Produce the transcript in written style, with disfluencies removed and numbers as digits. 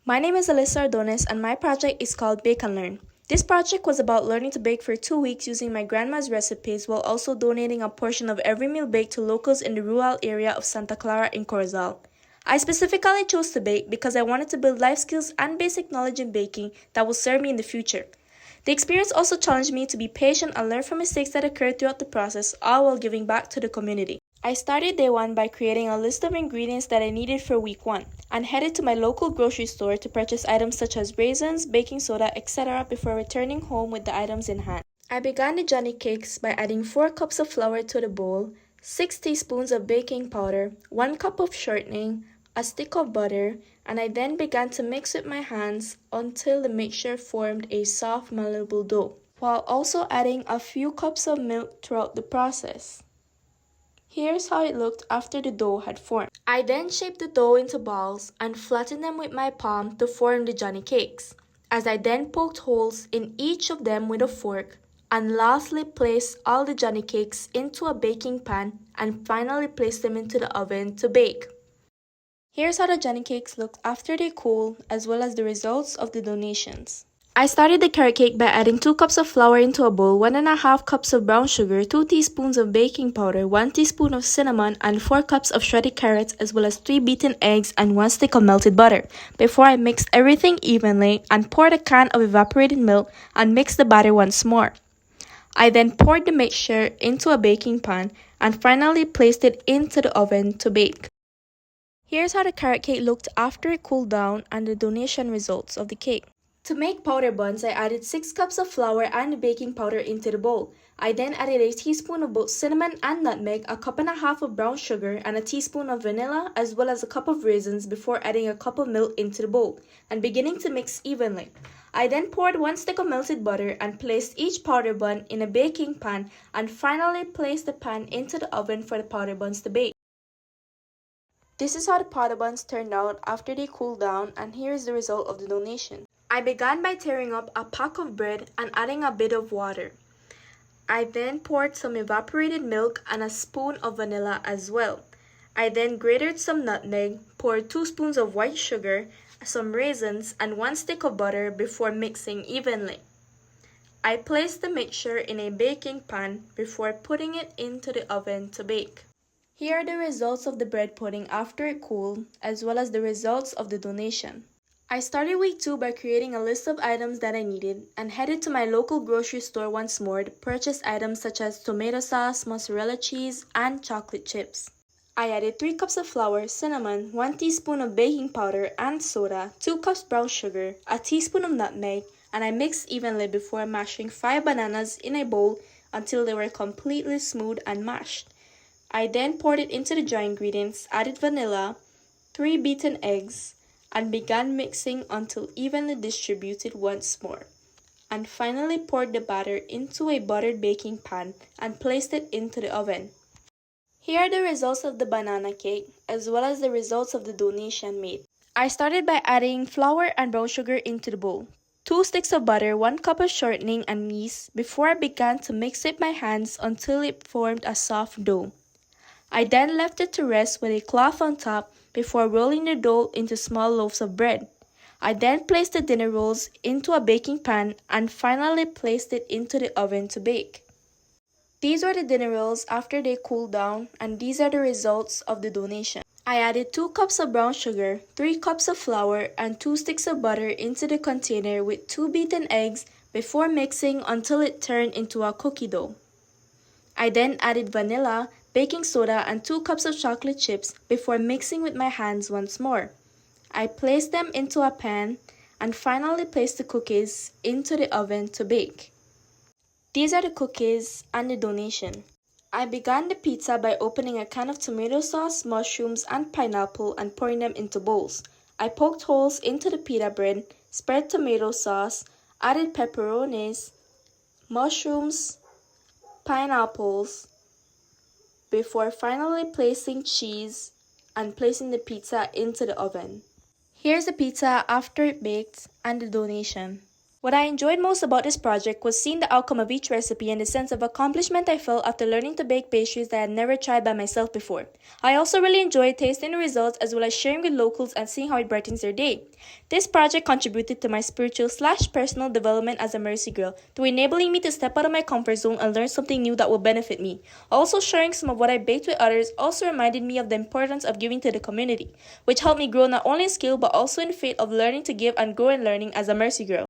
My name is Alessa Ordonez and my project is called Bake and Learn. This project was about learning to bake for 2 weeks using my grandma's recipes while also donating a portion of every meal baked to locals in the rural area of Santa Clara in Corozal. I specifically chose to bake because I wanted to build life skills and basic knowledge in baking that will serve me in the future. The experience also challenged me to be patient and learn from mistakes that occurred throughout the process, all while giving back to the community. I started day 1 by creating a list of ingredients that I needed for week 1 and headed to my local grocery store to purchase items such as raisins, baking soda, etc. before returning home with the items in hand. I began the Johnny cakes by adding 4 cups of flour to the bowl, 6 teaspoons of baking powder, 1 cup of shortening, a stick of butter, and I then began to mix with my hands until the mixture formed a soft, malleable dough, while also adding a few cups of milk throughout the process. Here's how it looked after the dough had formed. I then shaped the dough into balls and flattened them with my palm to form the Johnny cakes, as I then poked holes in each of them with a fork, and lastly placed all the Johnny cakes into a baking pan and finally placed them into the oven to bake. Here's how the Johnny cakes looked after they cooled, as well as the results of the donations. I started the carrot cake by adding 2 cups of flour into a bowl, 1.5 cups of brown sugar, 2 teaspoons of baking powder, 1 teaspoon of cinnamon, and 4 cups of shredded carrots, as well as 3 beaten eggs and 1 stick of melted butter. Before I mixed everything evenly and poured a can of evaporated milk and mixed the batter once more. I then poured the mixture into a baking pan and finally placed it into the oven to bake. Here's how the carrot cake looked after it cooled down and the donation results of the cake. To make powder buns, I added 6 cups of flour and baking powder into the bowl. I then added a teaspoon of both cinnamon and nutmeg, a cup and a half of brown sugar, and a teaspoon of vanilla, as well as a cup of raisins before adding a cup of milk into the bowl and beginning to mix evenly. I then poured 1 stick of melted butter and placed each powder bun in a baking pan and finally placed the pan into the oven for the powder buns to bake. This is how the powder buns turned out after they cooled down, and here is the result of the donation. I began by tearing up a pack of bread and adding a bit of water. I then poured some evaporated milk and a spoon of vanilla as well. I then grated some nutmeg, poured 2 spoons of white sugar, some raisins, and 1 stick of butter before mixing evenly. I placed the mixture in a baking pan before putting it into the oven to bake. Here are the results of the bread pudding after it cooled, as well as the results of the donation. I started week 2 by creating a list of items that I needed and headed to my local grocery store once more to purchase items such as tomato sauce, mozzarella cheese, and chocolate chips. I added 3 cups of flour, cinnamon, 1 teaspoon of baking powder and soda, 2 cups brown sugar, a teaspoon of nutmeg, and I mixed evenly before mashing 5 bananas in a bowl until they were completely smooth and mashed. I then poured it into the dry ingredients, added vanilla, 3 beaten eggs, and began mixing until evenly distributed once more, and finally poured the batter into a buttered baking pan and placed it into the oven. Here are the results of the banana cake, as well as the results of the donation made. I started by adding flour and brown sugar into the bowl, 2 sticks of butter, 1 cup of shortening, and yeast before I began to mix with my hands until it formed a soft dough. I then left it to rest with a cloth on top before rolling the dough into small loaves of bread. I then placed the dinner rolls into a baking pan and finally placed it into the oven to bake. These were the dinner rolls after they cooled down, and these are the results of the donation. I added 2 cups of brown sugar, 3 cups of flour, and 2 sticks of butter into the container with 2 beaten eggs before mixing until it turned into a cookie dough. I then added vanilla, baking soda, and 2 cups of chocolate chips before mixing with my hands once more. I placed them into a pan and finally placed the cookies into the oven to bake. These are the cookies and the donation. I began the pizza by opening a can of tomato sauce, mushrooms, and pineapple and pouring them into bowls. I poked holes into the pita bread, spread tomato sauce, added pepperonis, mushrooms, pineapples, before finally placing cheese and placing the pizza into the oven. Here's the pizza after it baked and the donation. What I enjoyed most about this project was seeing the outcome of each recipe and the sense of accomplishment I felt after learning to bake pastries that I had never tried by myself before. I also really enjoyed tasting the results as well as sharing with locals and seeing how it brightens their day. This project contributed to my spiritual/personal development as a Mercy Girl through enabling me to step out of my comfort zone and learn something new that will benefit me. Also, sharing some of what I baked with others also reminded me of the importance of giving to the community, which helped me grow not only in skill but also in faith of learning to give and grow in learning as a Mercy Girl.